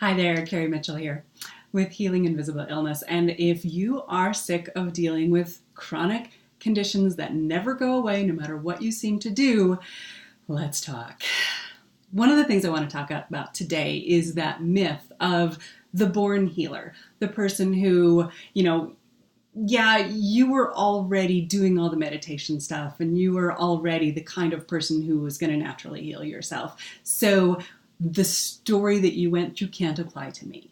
Hi there, Carrie Mitchell here with Healing Invisible Illness. And if you are sick of dealing with chronic conditions that never go away, no matter what you seem to do, let's talk. One of the things I want to talk about today is that myth of the born healer, the person who, you were already doing all the meditation stuff and you were already the kind of person who was going to naturally heal yourself. So the story that you went through can't apply to me.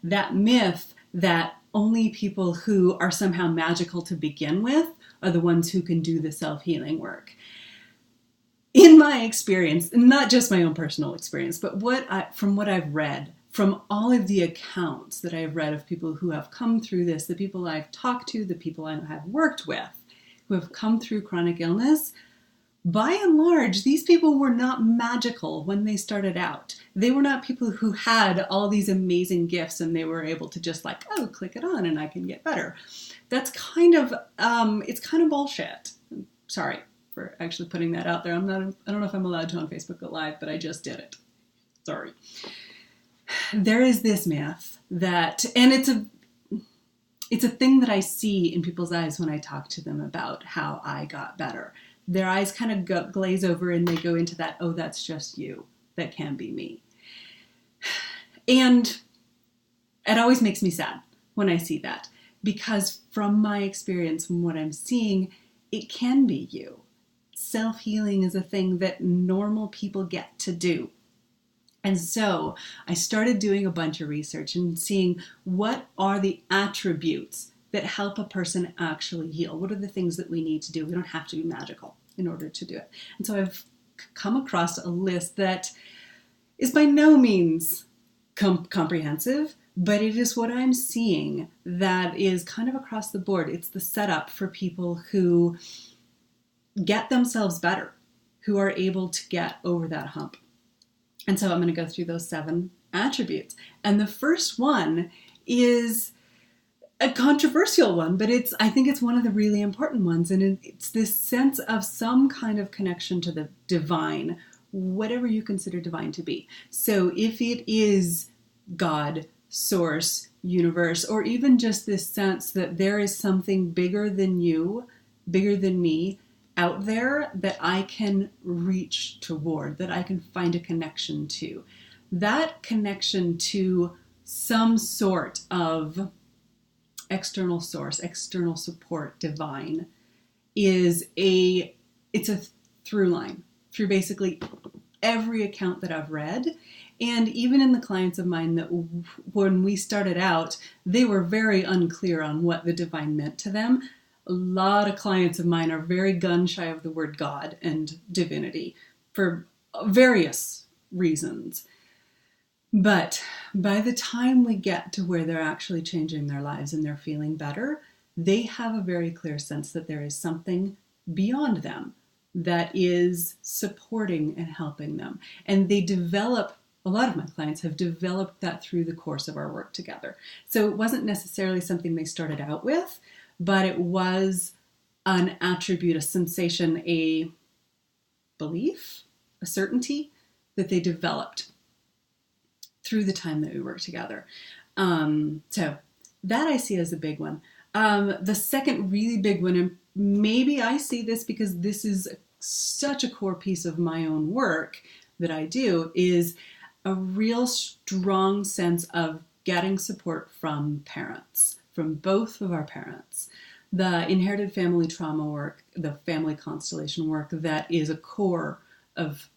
That myth that only people who are somehow magical to begin with are the ones who can do the self-healing work. In my experience, not just my own personal experience, but from what I've read, from all of the accounts that I've read of people who have come through this, the people I've talked to, the people I have worked with who have come through chronic illness, by and large, these people were not magical when they started out. They were not people who had all these amazing gifts and they were able to just click it on and I can get better. That's it's kind of bullshit. Sorry for actually putting that out there. I don't know if I'm allowed to on Facebook Live, but I just did it. Sorry. There is this myth that, and it's a thing that I see in people's eyes when I talk to them about how I got better. Their eyes kind of glaze over and they go into that, oh, that's just you. That can be me. And it always makes me sad when I see that, because from my experience, from what I'm seeing, it can be you. Self-healing is a thing that normal people get to do. And so I started doing a bunch of research and seeing what are the attributes that help a person actually heal. What are the things that we need to do? We don't have to be magical in order to do it. And so I've come across a list that is by no means comprehensive, but it is what I'm seeing that is kind of across the board. It's the setup for people who get themselves better, who are able to get over that hump. And so I'm going to go through those 7 attributes. And the first one is a controversial one, but I think it's one of the really important ones. And it's this sense of some kind of connection to the divine, whatever you consider divine to be. So if it is God, source, universe, or even just this sense that there is something bigger than you, bigger than me, out there that I can reach toward, that I can find a connection to. That connection to some sort of external source, external support, divine, it's a through line through basically every account that I've read. And even in the clients of mine that when we started out, they were very unclear on what the divine meant to them. A lot of clients of mine are very gun shy of the word God and divinity for various reasons. But by the time we get to where they're actually changing their lives and they're feeling better, they have a very clear sense that there is something beyond them that is supporting and helping them. And a lot of my clients have developed that through the course of our work together. So it wasn't necessarily something they started out with, but it was an attribute, a sensation, a belief, a certainty that they developed through the time that we worked together. So that I see as a big one. The second really big one, and maybe I see this because this is such a core piece of my own work that I do, is a real strong sense of getting support from parents, from both of our parents. The inherited family trauma work, the family constellation work that is a core of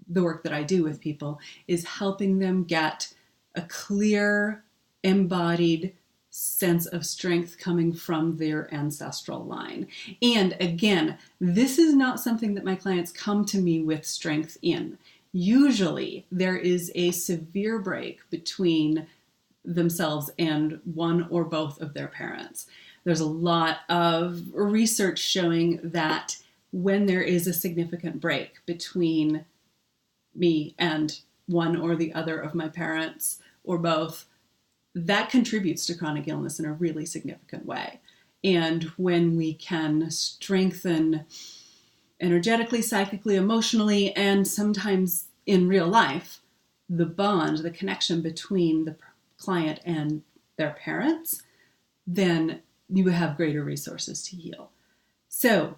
the work that I do with people, is helping them get a clear, embodied sense of strength coming from their ancestral line. And again, this is not something that my clients come to me with strength in. Usually there is a severe break between themselves and one or both of their parents. There's a lot of research showing that when there is a significant break between me and one or the other of my parents or both, that contributes to chronic illness in a really significant way. And when we can strengthen energetically, psychically, emotionally, and sometimes in real life the bond, the connection between the client and their parents, then you have greater resources to heal. So,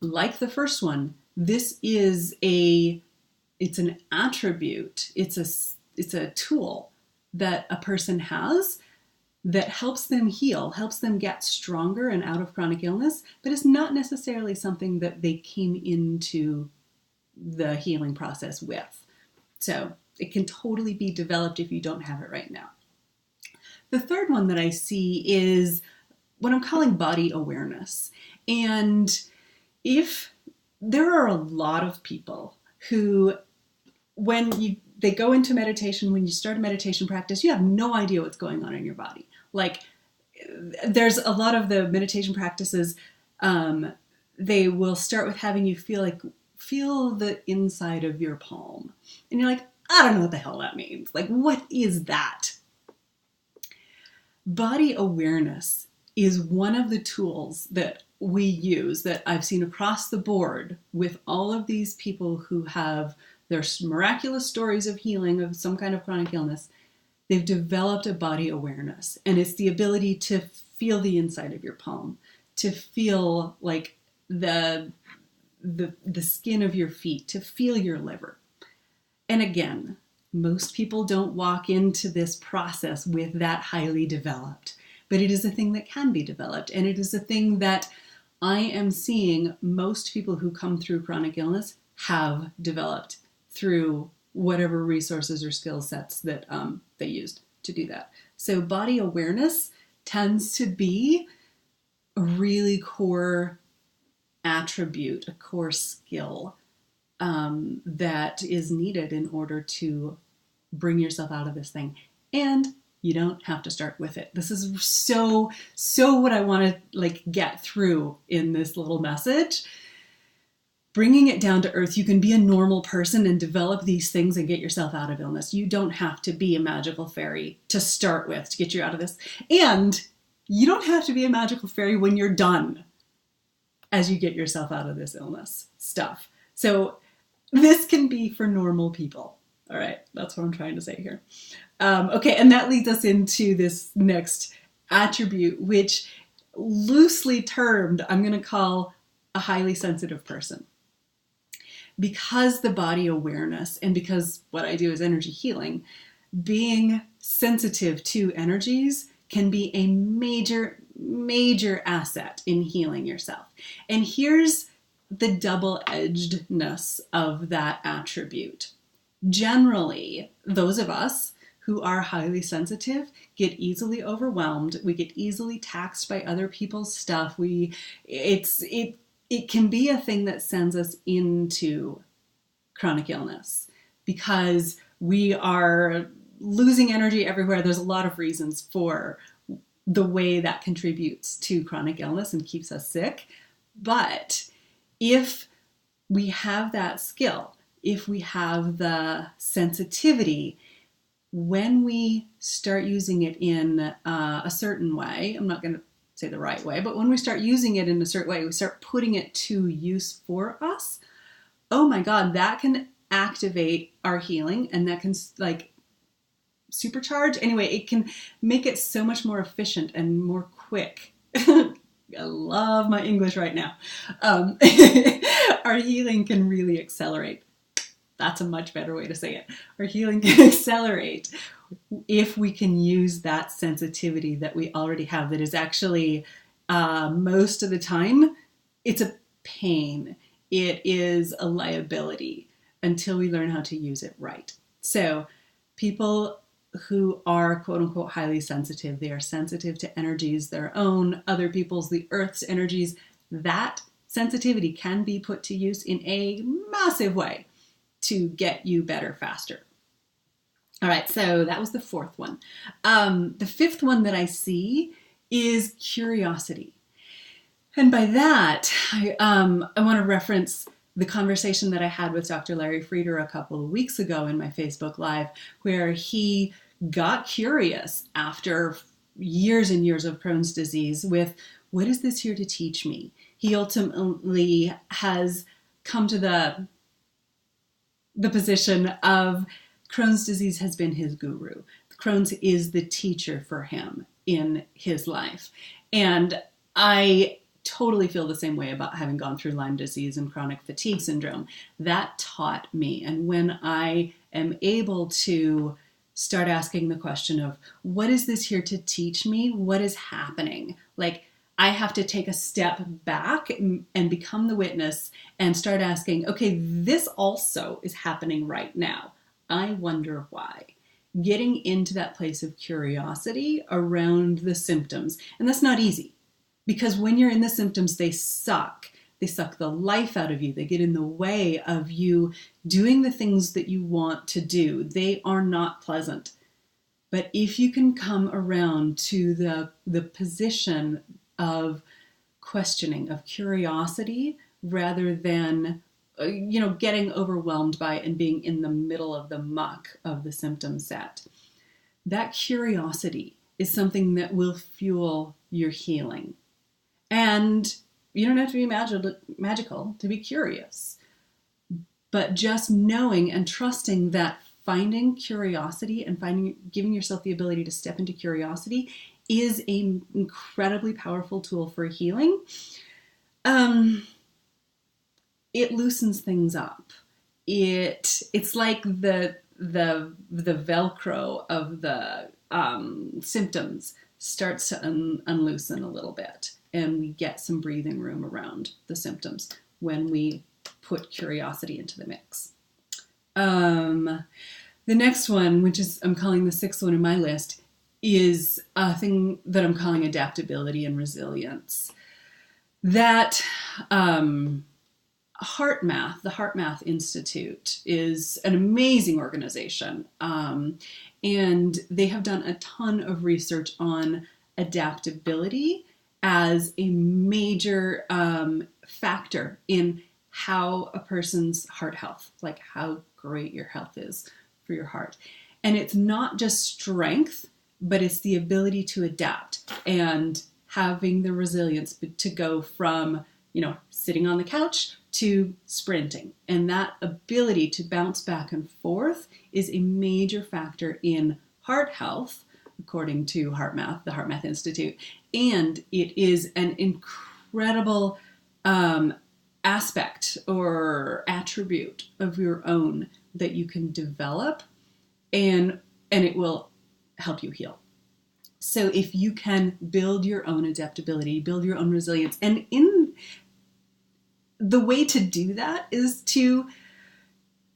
like the first one, this is it's an attribute, it's a tool that a person has that helps them heal, helps them get stronger and out of chronic illness, but it's not necessarily something that they came into the healing process with. So it can totally be developed if you don't have it right now. The third one that I see is what I'm calling body awareness. And if there are a lot of people who, when they go into meditation, when you start a meditation practice, you have no idea what's going on in your body. Like, there's a lot of the meditation practices, they will start with having you feel the inside of your palm. And you're like, I don't know what the hell that means. Like, what is that? Body awareness is one of the tools that we use, that I've seen across the board with all of these people who have their miraculous stories of healing of some kind of chronic illness. They've developed a body awareness, and it's the ability to feel the inside of your palm, to feel like the skin of your feet, to feel your liver. And again, most people don't walk into this process with that highly developed, but it is a thing that can be developed, and it is a thing that I am seeing most people who come through chronic illness have developed through whatever resources or skill sets that they used to do that. So body awareness tends to be a really core attribute, a core skill that is needed in order to bring yourself out of this thing. And you don't have to start with it. This is so what I want to get through in this little message. Bringing it down to earth, you can be a normal person and develop these things and get yourself out of illness. You don't have to be a magical fairy to start with to get you out of this. And you don't have to be a magical fairy when you're done as you get yourself out of this illness stuff. So this can be for normal people. All right, that's what I'm trying to say here. Okay, and that leads us into this next attribute, which loosely termed, I'm going to call a highly sensitive person. Because the body awareness, and because what I do is energy healing, being sensitive to energies can be a major asset in healing yourself. And here's the double-edgedness of that attribute. Generally, those of us who are highly sensitive get easily overwhelmed. We get easily taxed by other people's stuff. It can be a thing that sends us into chronic illness because we are losing energy everywhere. There's a lot of reasons for the way that contributes to chronic illness and keeps us sick. But if we have that skill, if we have the sensitivity, when we start using it in a certain way, I'm not going to say the right way, but when we start using it in a certain way, we start putting it to use for us, oh my God, that can activate our healing, and that can supercharge. Anyway, it can make it so much more efficient and more quick. I love my English right now. Our healing can really accelerate. That's a much better way to say it. Our healing can accelerate if we can use that sensitivity that we already have, that is actually, most of the time, it's a pain. It is a liability until we learn how to use it right. So people who are quote unquote highly sensitive, they are sensitive to energies, their own, other people's, the earth's energies. That sensitivity can be put to use in a massive way to get you better faster. All right, so that was the fourth one. The fifth one that I see is curiosity. And by that, I want to reference the conversation that I had with Dr. Larry Frieder a couple of weeks ago in my Facebook Live, where he got curious after years and years of Crohn's disease with, what is this here to teach me? He ultimately has come to the position of Crohn's disease has been his guru. Crohn's is the teacher for him in his life. And I totally feel the same way about having gone through Lyme disease and chronic fatigue syndrome. That taught me. And when I am able to start asking the question of, what is this here to teach me? What is happening? Like, I have to take a step back and become the witness and start asking, okay, this also is happening right now. I wonder why. Getting into that place of curiosity around the symptoms. And that's not easy, because when you're in the symptoms, they suck. They suck the life out of you. They get in the way of you doing the things that you want to do. They are not pleasant. But if you can come around to the position of questioning, of curiosity, rather than getting overwhelmed by it and being in the middle of the muck of the symptom set, that curiosity is something that will fuel your healing. And you don't have to be magical to be curious, but just knowing and trusting that finding curiosity and giving yourself the ability to step into curiosity is an incredibly powerful tool for healing. It loosens things up. It's like the Velcro of the symptoms starts to unloosen a little bit, and we get some breathing room around the symptoms when we put curiosity into the mix. The next one, which is I'm calling the sixth one in my list, is a thing that I'm calling adaptability and resilience. That HeartMath, the HeartMath Institute, is an amazing organization. And they have done a ton of research on adaptability as a major factor in how a person's heart health, like how great your health is for your heart. And it's not just strength, but it's the ability to adapt and having the resilience to go from, sitting on the couch to sprinting. And that ability to bounce back and forth is a major factor in heart health, according to HeartMath, the HeartMath Institute. And it is an incredible aspect or attribute of your own that you can develop, and it will help you heal. So if you can build your own adaptability, build your own resilience, and the way to do that is to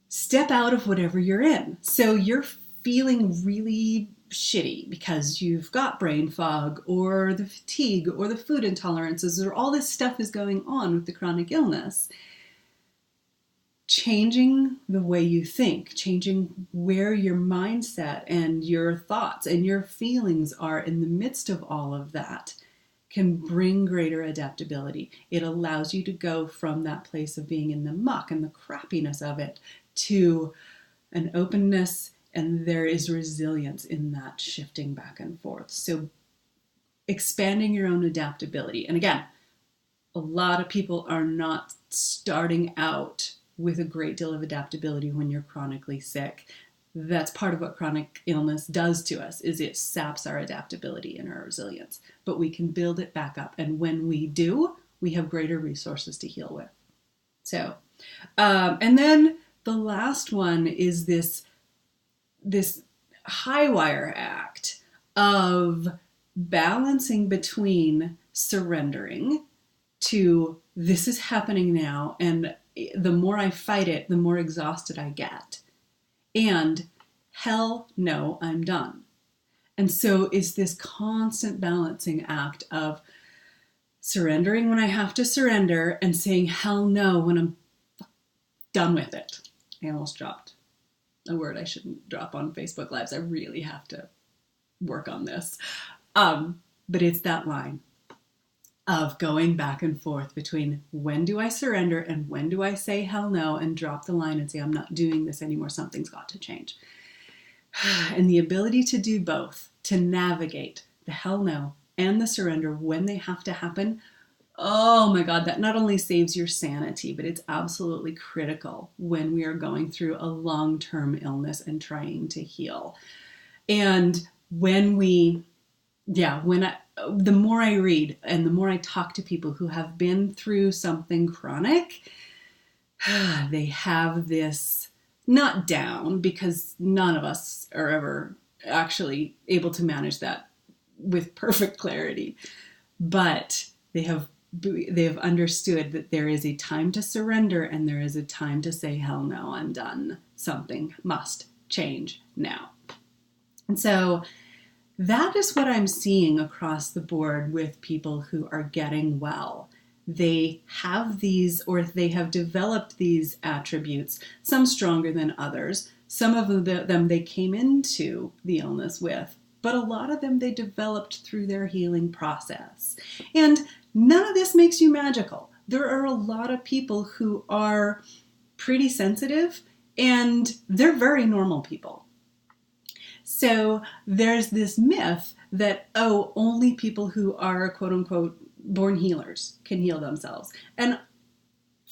step out of whatever you're in. So you're feeling really shitty because you've got brain fog or the fatigue or the food intolerances or all this stuff is going on with the chronic illness. Changing the way you think, changing where your mindset and your thoughts and your feelings are in the midst of all of that can bring greater adaptability. It allows you to go from that place of being in the muck and the crappiness of it to an openness, and there is resilience in that shifting back and forth. So expanding your own adaptability. And again, a lot of people are not starting out with a great deal of adaptability when you're chronically sick. That's part of what chronic illness does to us, is it saps our adaptability and our resilience. But we can build it back up. And when we do, we have greater resources to heal with. So, and then the last one is this high wire act of balancing between surrendering to this is happening now, and the more I fight it, the more exhausted I get. And hell no, I'm done. And so it's this constant balancing act of surrendering when I have to surrender and saying hell no when I'm done with it. I almost dropped a word I shouldn't drop on Facebook Lives. I really have to work on this. But it's that line of going back and forth between when do I surrender and when do I say hell no and drop the line and say I'm not doing this anymore, something's got to change. And the ability to do both, to navigate the hell no and the surrender when they have to happen, Oh my God, that not only saves your sanity, but it's absolutely critical when we are going through a long-term illness and trying to heal. And when we, yeah, the more I read and the more I talk to people who have been through something chronic, they have this not down, because none of us are ever actually able to manage that with perfect clarity, but they have understood that there is a time to surrender and there is a time to say, hell no, I'm done. Something must change now. And so that is what I'm seeing across the board with people who are getting well. They have these, or they have developed these attributes, some stronger than others. Some of them they came into the illness with, but a lot of them they developed through their healing process. And none of this makes you magical. There are a lot of people who are pretty sensitive, and they're very normal people. So there's this myth that, oh, only people who are quote unquote born healers can heal themselves. And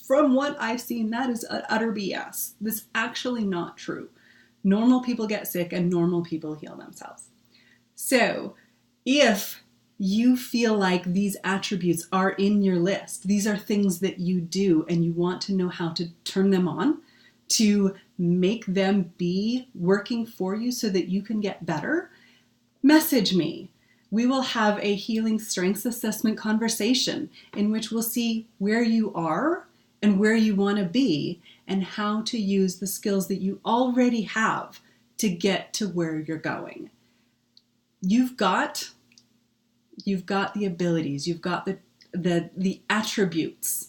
from what I've seen, that is utter BS. That's actually not true. Normal people get sick and normal people heal themselves. So if you feel like these attributes are in your list, these are things that you do, and you want to know how to turn them on to make them be working for you so that you can get better, message me. We will have a healing strengths assessment conversation in which we'll see where you are and where you want to be and how to use the skills that you already have to get to where you're going. You've got the abilities, you've got the attributes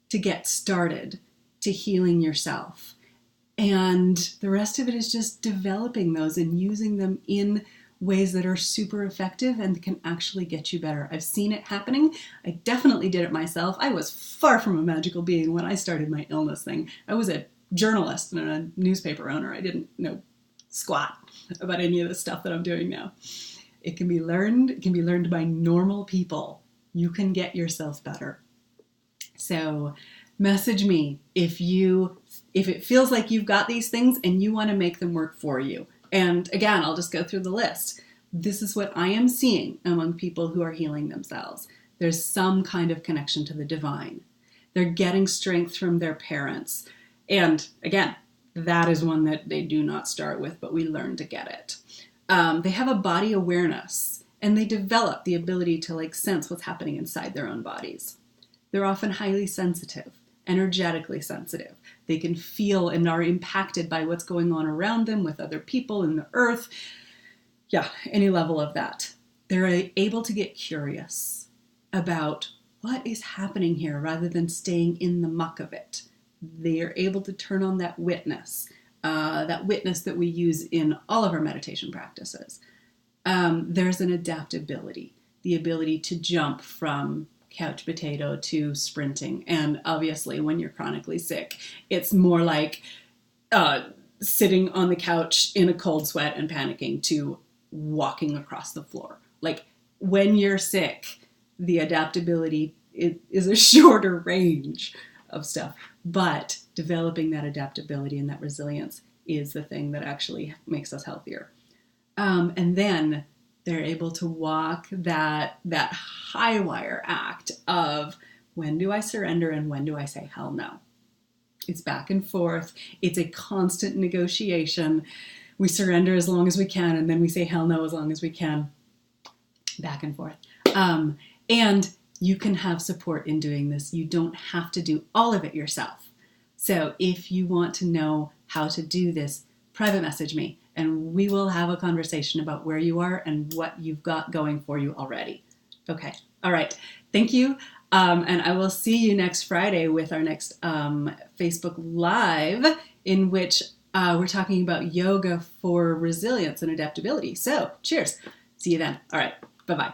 to get started to healing yourself. And the rest of it is just developing those and using them in ways that are super effective and can actually get you better. I've seen it happening. I definitely did it myself. I was far from a magical being when I started my illness thing. I was a journalist and a newspaper owner. I didn't know squat about any of the stuff that I'm doing now. It can be learned. It can be learned by normal people. You can get yourself better. So message me if it feels like you've got these things and you want to make them work for you. And again, I'll just go through the list. This is what I am seeing among people who are healing themselves. There's some kind of connection to the divine. They're getting strength from their parents. And again, that is one that they do not start with, but we learn to get it. They have a body awareness, and they develop the ability to sense what's happening inside their own bodies. They're often highly sensitive, energetically sensitive. They can feel and are impacted by what's going on around them with other people in the earth. Yeah, any level of that. They're able to get curious about what is happening here rather than staying in the muck of it. They are able to turn on that witness that we use in all of our meditation practices. There's an adaptability, the ability to jump from couch potato to sprinting. And obviously when you're chronically sick, it's more like sitting on the couch in a cold sweat and panicking to walking across the floor. Like when you're sick, the adaptability is a shorter range of stuff, but developing that adaptability and that resilience is the thing that actually makes us healthier. And then they're able to walk that high wire act of when do I surrender and when do I say hell no? It's back and forth. It's a constant negotiation. We surrender as long as we can, and then we say hell no as long as we can. Back and forth. And you can have support in doing this. You don't have to do all of it yourself. So if you want to know how to do this, private message me, and we will have a conversation about where you are and what you've got going for you already. Okay. All right. Thank you. And I will see you next Friday with our next Facebook Live, in which we're talking about yoga for resilience and adaptability. So cheers. See you then. All right. Bye-bye.